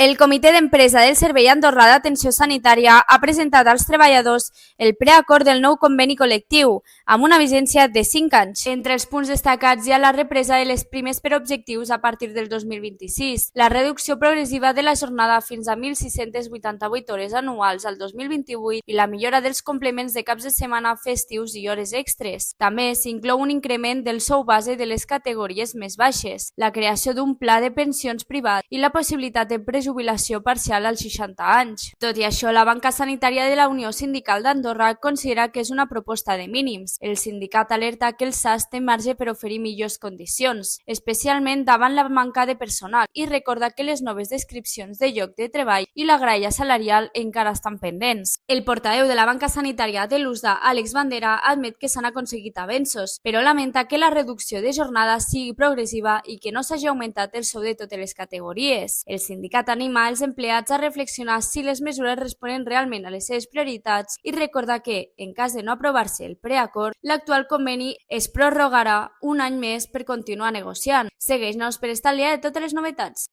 El Comitè d'Empresa del Servei Andorrà d'Atenció Sanitària ha presentat als treballadors el preacord del nou conveni col·lectiu, amb una vigència de 5 anys. Entre els punts destacats hi ha la represa de les primes per objectius a partir del 2026, la reducció progressiva de la jornada fins a 1.688 hores anuals al 2028 i la millora dels complements de caps de setmana, festius i hores extres. També s'inclou un increment del sou base de les categories més baixes, la creació d'un pla de pensions privat i la possibilitat de jubilació parcial als 60 anys. Tot i això, la banca sanitària de la Unió Sindical d'Andorra considera que és una proposta de mínims. El sindicat alerta que el SAS té marge per oferir millors condicions, especialment davant la manca de personal, i recorda que les noves descripcions de lloc de treball i la gralla salarial encara estan pendents. El portaveu de la banca sanitària de l'USDA, Àlex Bandera, admet que s'han aconseguit avenços, però lamenta que la reducció de jornada sigui progressiva i que no s'hagi augmentat el sou de totes les categories. El sindicat anima els empleats a reflexionar si les mesures responen realment a les seves prioritats i recorda que, en cas de no aprovar-se el preacord, l'actual conveni es prorrogarà un any més per continuar negociant. Segueix-nos per estar al dia de totes les novetats.